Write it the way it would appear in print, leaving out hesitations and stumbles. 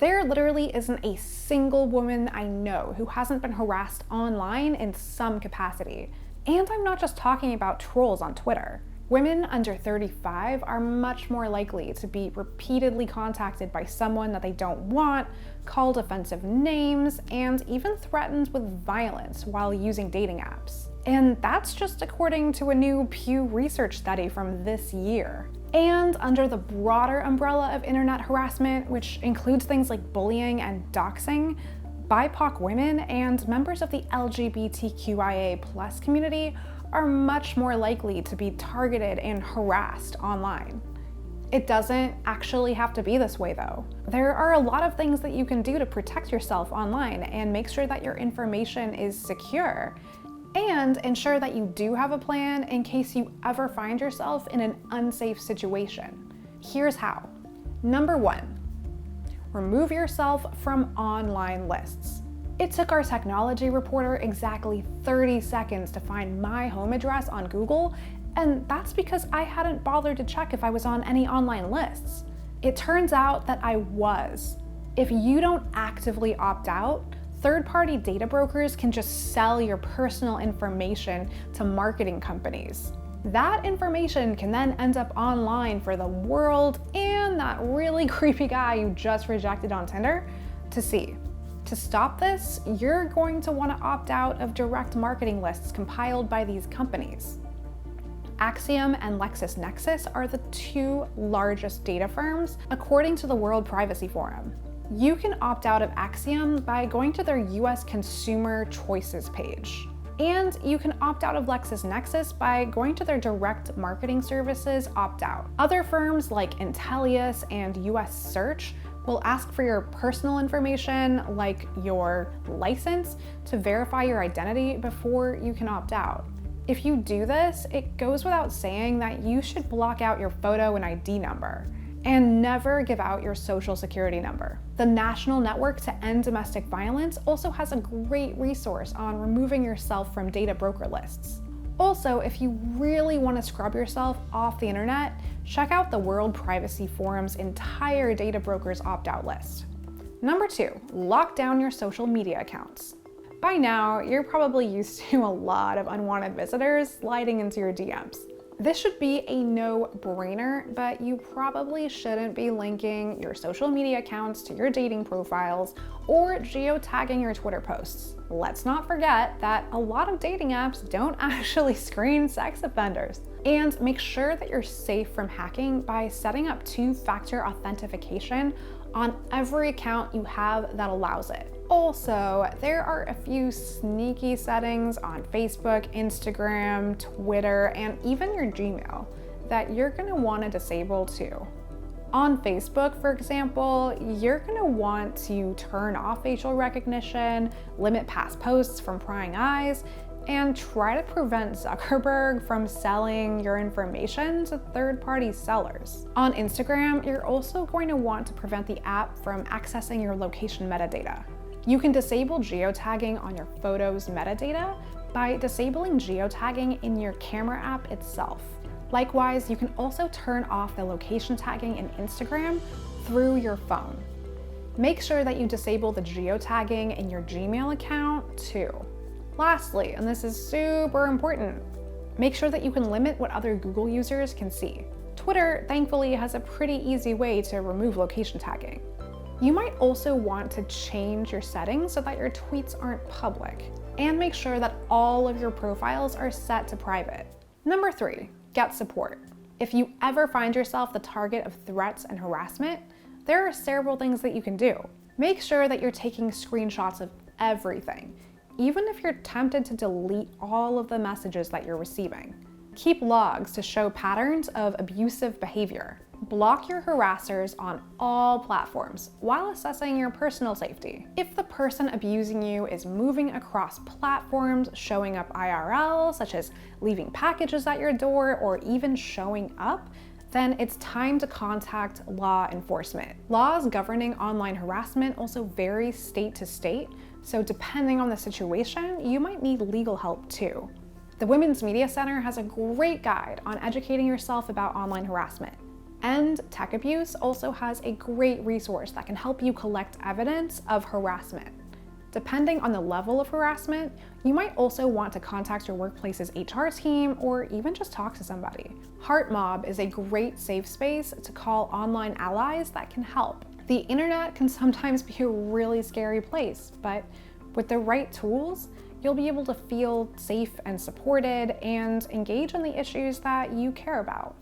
There literally isn't a single woman I know who hasn't been harassed online in some capacity. And I'm not just talking about trolls on Twitter. Women under 35 are much more likely to be repeatedly contacted by someone that they don't want, called offensive names, and even threatened with violence while using dating apps. And that's just according to a new Pew Research study from this year. And under the broader umbrella of internet harassment, which includes things like bullying and doxing, BIPOC women and members of the LGBTQIA+ community are much more likely to be targeted and harassed online. It doesn't actually have to be this way though. There are a lot of things that you can do to protect yourself online and make sure that your information is secure, and ensure that you do have a plan in case you ever find yourself in an unsafe situation. Here's how. Number 1, remove yourself from online lists. It took our technology reporter exactly 30 seconds to find my home address on Google, and that's because I hadn't bothered to check if I was on any online lists. It turns out that I was. If you don't actively opt out, third-party data brokers can just sell your personal information to marketing companies. That information can then end up online for the world and that really creepy guy you just rejected on Tinder to see. To stop this, you're going to want to opt out of direct marketing lists compiled by these companies. Acxiom and LexisNexis are the two largest data firms, according to the World Privacy Forum. You can opt out of Acxiom by going to their US Consumer Choices page. And you can opt out of LexisNexis by going to their direct marketing services opt-out. Other firms like Intellius and US Search will ask for your personal information, like your license, to verify your identity before you can opt out. If you do this, it goes without saying that you should block out your photo and ID number, and never give out your social security number. The National Network to End Domestic Violence also has a great resource on removing yourself from data broker lists. Also, if you really want to scrub yourself off the internet, check out the World Privacy Forum's entire data brokers opt-out list. Number 2, lock down your social media accounts. By now, you're probably used to a lot of unwanted visitors sliding into your DMs. This should be a no-brainer, but you probably shouldn't be linking your social media accounts to your dating profiles or geotagging your Twitter posts. Let's not forget that a lot of dating apps don't actually screen sex offenders. And make sure that you're safe from hacking by setting up two-factor authentication on every account you have that allows it. Also, there are a few sneaky settings on Facebook, Instagram, Twitter, and even your Gmail that you're gonna wanna disable too. On Facebook, for example, you're gonna want to turn off facial recognition, limit past posts from prying eyes, and try to prevent Zuckerberg from selling your information to third-party sellers. On Instagram, you're also going to want to prevent the app from accessing your location metadata. You can disable geotagging on your photos metadata by disabling geotagging in your camera app itself. Likewise, you can also turn off the location tagging in Instagram through your phone. Make sure that you disable the geotagging in your Gmail account too. Lastly, and this is super important, make sure that you can limit what other Google users can see. Twitter, thankfully, has a pretty easy way to remove location tagging. You might also want to change your settings so that your tweets aren't public, and make sure that all of your profiles are set to private. Number 3, get support. If you ever find yourself the target of threats and harassment, there are several things that you can do. Make sure that you're taking screenshots of everything, even if you're tempted to delete all of the messages that you're receiving. Keep logs to show patterns of abusive behavior. Block your harassers on all platforms while assessing your personal safety. If the person abusing you is moving across platforms, showing up IRL, such as leaving packages at your door or even showing up, then it's time to contact law enforcement. Laws governing online harassment also vary state to state, so depending on the situation, you might need legal help too. The Women's Media Center has a great guide on educating yourself about online harassment. End Tech Abuse also has a great resource that can help you collect evidence of harassment. Depending on the level of harassment, you might also want to contact your workplace's HR team or even just talk to somebody. HeartMob is a great safe space to call online allies that can help. The internet can sometimes be a really scary place, but with the right tools, you'll be able to feel safe and supported and engage in the issues that you care about.